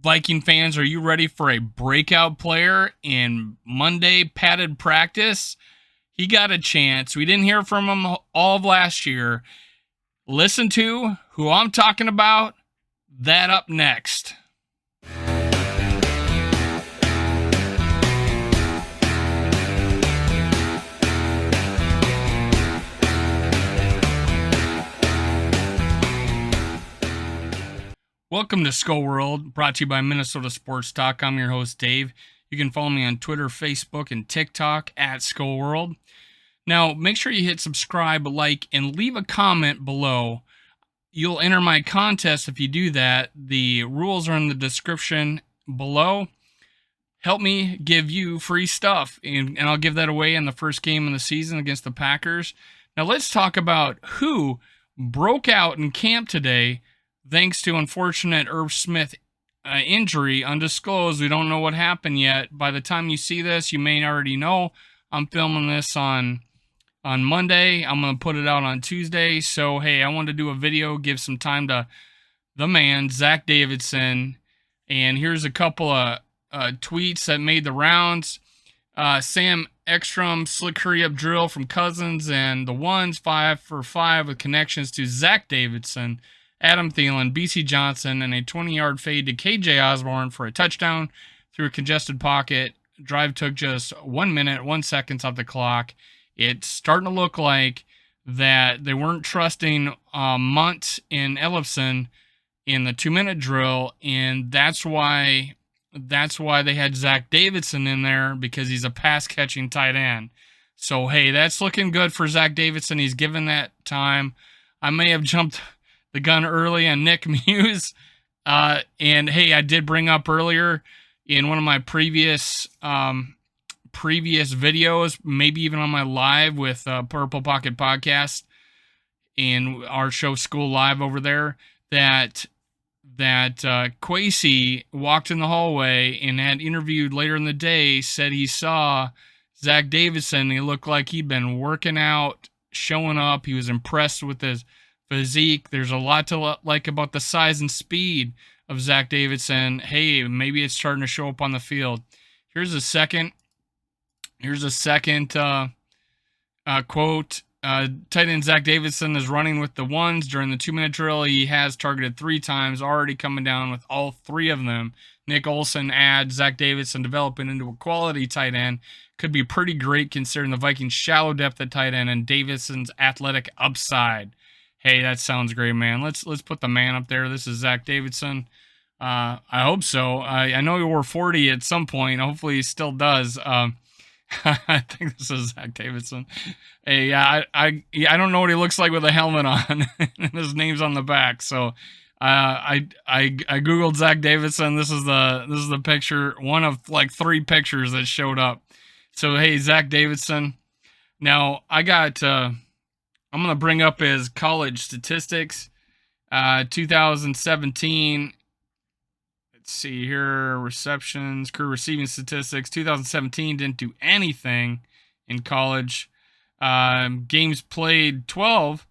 Viking fans, are you ready for a breakout player in Monday padded practice? He got a chance. We didn't hear from him all of last year. Listen to who I'm talking about. That up next. Welcome to Skull World, brought to you by Minnesota Sports Talk. I'm your host, Dave. You can follow me on Twitter, Facebook, and TikTok at Skull World. Now, make sure you hit subscribe, like, and leave a comment below. You'll enter my contest if you do that. The rules are in the description below. Help me give you free stuff, and I'll give that away in the first game of the season against the Packers. Now, let's talk about who broke out in camp today thanks to unfortunate Irv Smith injury, undisclosed. We don't know what happened yet. By the time you see this, you may already know. I'm filming this on Monday. I'm going to put it out on Tuesday. So, hey, I wanted to do a video, give some time to the man, Zach Davidson. And here's a couple of tweets that made the rounds. Sam Ekstrom, slick hurry-up drill from Cousins, and the ones 5 for 5 with connections to Zach Davidson, Adam Thielen, BC Johnson, and a 20-yard fade to KJ Osborne for a touchdown through a congested pocket. Drive took just 1 minute, 1 second off the clock. It's starting to look like that they weren't trusting Munt and Ellefson in the 2-minute drill, and that's why they had Zach Davidson in there, because he's a pass-catching tight end. So, hey, that's looking good for Zach Davidson. He's given that time. I may have jumped the gun early on Nick Muse. And hey, I did bring up earlier in one of my previous videos, maybe even on my live with Purple Pocket Podcast and our show School Live over there, that Kwesi walked in the hallway and had interviewed later in the day, said he saw Zach Davidson. He looked like he'd been working out, showing up. He was impressed with his physique. There's a lot to like about the size and speed of Zach Davidson. Hey, maybe it's starting to show up on the field. Here's a second quote. Tight end Zach Davidson is running with the ones during the 2-minute drill. He has targeted 3 times, already coming down with all 3 of them. Nick Olson adds Zach Davidson developing into a quality tight end. Could be pretty great considering the Vikings' shallow depth at tight end and Davidson's athletic upside. Hey, that sounds great, man. Let's put the man up there. This is Zach Davidson. I hope so. I know he wore 40 at some point. Hopefully he still does. I think this is Zach Davidson. Hey, I don't know what he looks like with a helmet on. And his name's on the back. So I googled Zach Davidson. This is the picture, one of like 3 pictures that showed up. So hey, Zach Davidson. Now I'm going to bring up his college statistics. 2017. Let's see here. Receptions, career receiving statistics. 2017 didn't do anything in college. Games played 12.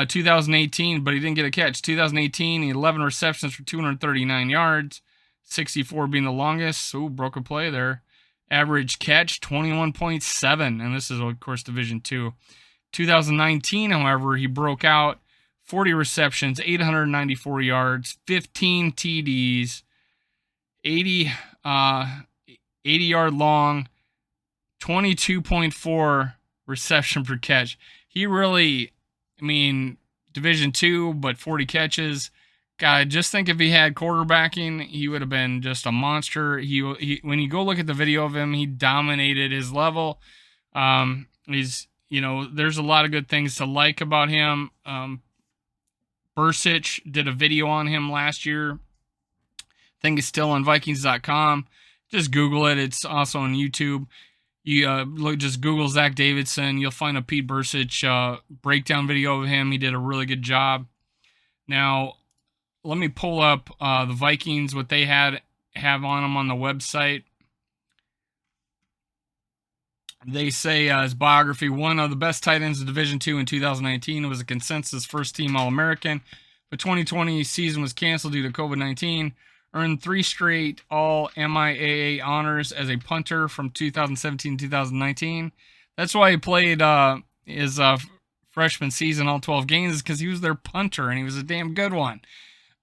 2018, but he didn't get a catch. 2018, 11 receptions for 239 yards. 64 being the longest. Ooh, broke a play there. Average catch, 21.7. And this is, of course, Division II. 2019, however, he broke out, 40 receptions, 894 yards, 15 TDs, 80-yard long, 22.4 reception per catch. He really, Division II, but 40 catches. God, just think if he had quarterbacking, he would have been just a monster. He when you go look at the video of him, he dominated his level. There's a lot of good things to like about him. Bursich did a video on him last year. I think it's still on Vikings.com. Just Google it. It's also on YouTube. You just Google Zach Davidson. You'll find a Pete Bursich breakdown video of him. He did a really good job. Now, let me pull up the Vikings, what they have on them on the website. They say his biography, one of the best tight ends of Division II in 2019. It was a consensus first-team All-American. The 2020 season was canceled due to COVID-19. Earned 3 straight all MIAA honors as a punter from 2017 to 2019. That's why he played his freshman season all 12 games, because he was their punter and he was a damn good one.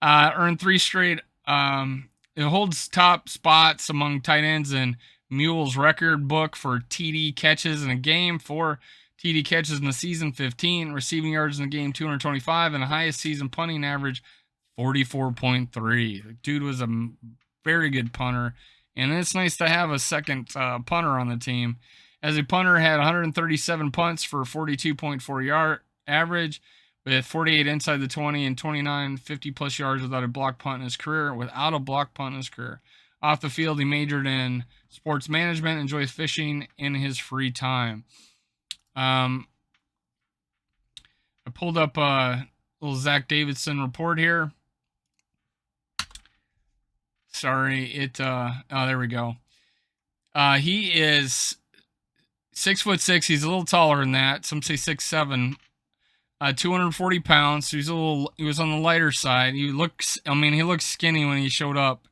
Earned 3 straight. It holds top spots among tight ends in Mule's record book for TD catches in a game. 4 TD catches in the season, 15 receiving yards in the game, 225, and the highest season punting average, 44.3. The dude was a very good punter, and it's nice to have a second punter on the team. As a punter, had 137 punts for 42.4 yard average, with 48 inside the 20 and 29 50-plus yards without a block punt in his career. Off the field, he majored in sports management, enjoys fishing in his free time. I pulled up a little Zach Davidson report here. Sorry, there we go. He is 6'6". He's a little taller than that. Some say 6'7". 240 pounds. So he was on the lighter side. He looked skinny when he showed up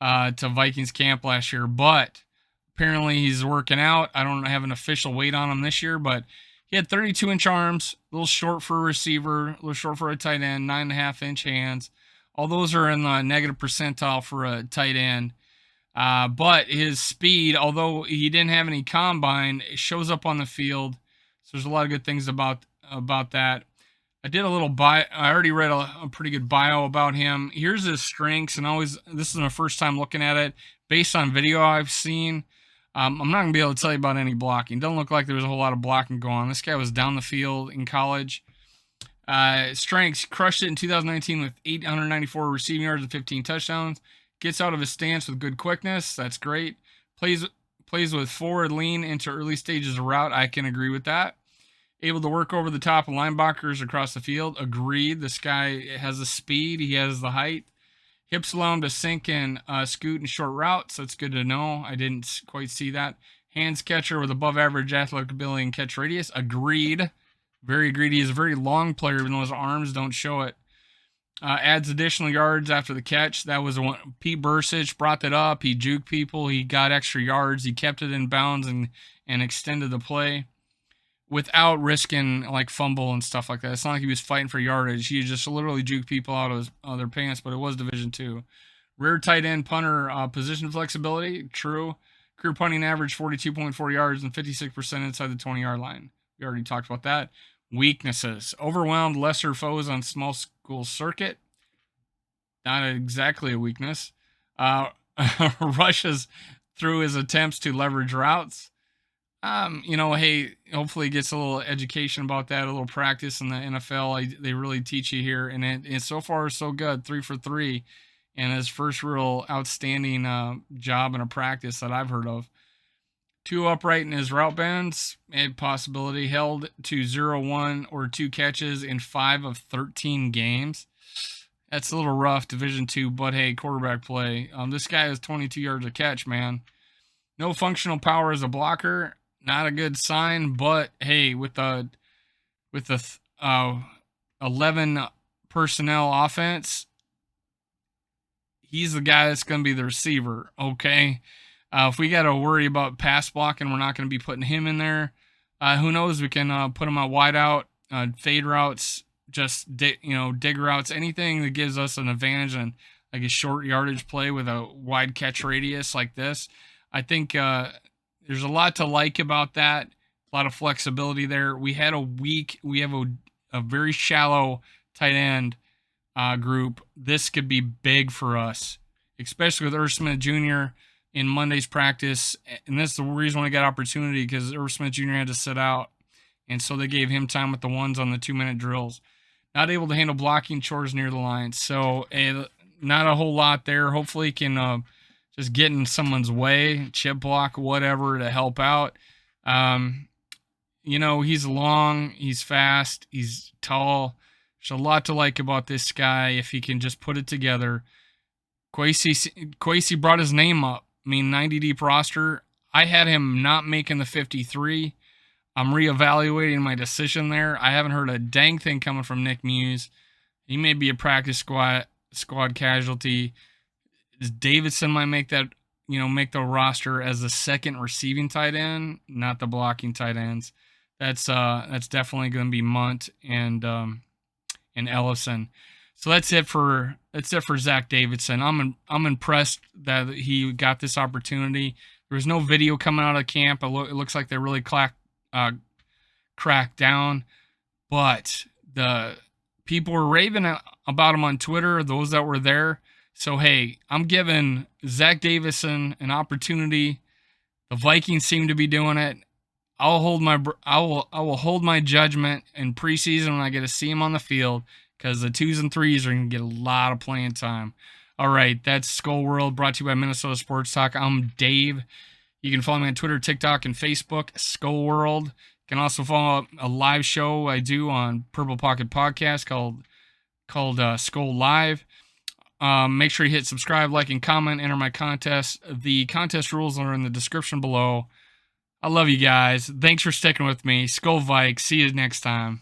to Vikings camp last year, but apparently he's working out. I don't have an official weight on him this year, but he had 32-inch arms, a little short for a receiver, a little short for a tight end, 9.5-inch hands. All those are in the negative percentile for a tight end. But his speed, although he didn't have any combine, it shows up on the field. So there's a lot of good things about that. I did a little I already read a pretty good bio about him. Here's his strengths, and this is my first time looking at it based on video I've seen. I'm not gonna be able to tell you about any blocking. Doesn't look like there was a whole lot of blocking going on. This guy was down the field in college. Strengths: crushed it in 2019 with 894 receiving yards and 15 touchdowns. Gets out of his stance with good quickness. That's great. Plays with forward lean into early stages of route. I can agree with that. Able to work over the top of linebackers across the field. Agreed. This guy has the speed. He has the height. Hips allow him to sink and scoot in short routes. That's good to know. I didn't quite see that. Hands catcher with above average athletic ability and catch radius. Agreed. Very agreed. He is a very long player, even though his arms don't show it. Adds additional yards after the catch. That was one. Pete Bursich brought that up. He juked people. He got extra yards. He kept it in bounds and extended the play without risking like fumble and stuff like that. It's not like he was fighting for yardage. He just literally juked people out of their pants, but it was Division II. Rare tight end punter position flexibility. True. Career punting average 42.4 yards and 56% inside the 20-yard line. We already talked about that. Weaknesses: overwhelmed lesser foes on small school circuit. Not exactly a weakness. Rushes through his attempts to leverage routes. Hey, hopefully he gets a little education about that, a little practice in the NFL. They really teach you here, and it's so far so good, 3 for 3, and his first real outstanding job in a practice that I've heard of. 2 upright in his route bends, a possibility. Held to 0-1 or 2 catches in 5 of 13 games. That's a little rough, Division II, but hey, quarterback play. This guy has 22 yards a catch, man. No functional power as a blocker. Not a good sign, but hey, with the 11 personnel offense, he's the guy that's going to be the receiver, okay? If we got to worry about pass blocking, we're not going to be putting him in there. Who knows? We can put him on wide out, fade routes, just dig routes, anything that gives us an advantage on like a short yardage play with a wide catch radius like this. I think there's a lot to like about that. A lot of flexibility there. We have a very shallow tight end group. This could be big for us, especially with Irv Smith Jr. in Monday's practice. And this is the reason why I got opportunity, because Irv Smith Jr. had to sit out. And so they gave him time with the ones on the 2-minute drills. Not able to handle blocking chores near the line. So not a whole lot there. Hopefully he can just get in someone's way, chip block, whatever, to help out. He's long, he's fast, he's tall. There's a lot to like about this guy if he can just put it together. Kwesi brought his name up. 90 deep roster. I had him not making the 53. I'm reevaluating my decision there. I haven't heard a dang thing coming from Nick Muse. He may be a practice squad casualty. Davidson might make that, make the roster as the second receiving tight end, not the blocking tight ends. That's definitely going to be Munt and Ellison. So that's it for Zach Davidson. I'm impressed that he got this opportunity. There was no video coming out of camp. It looks like they really cracked down, but the people were raving about him on Twitter, those that were there. So hey, I'm giving Zach Davidson an opportunity. The Vikings seem to be doing it. I will hold my judgment in preseason when I get to see him on the field, because the 2s and 3s are going to get a lot of playing time. All right, that's Skull World, brought to you by Minnesota Sports Talk. I'm Dave. You can follow me on Twitter, TikTok, and Facebook, Skull World. You can also follow a live show I do on Purple Pocket Podcast called Skull Live. Make sure you hit subscribe, like, and comment. Enter my contest. The contest rules are in the description below. I love you guys. Thanks for sticking with me. Skull Vikes. See you next time.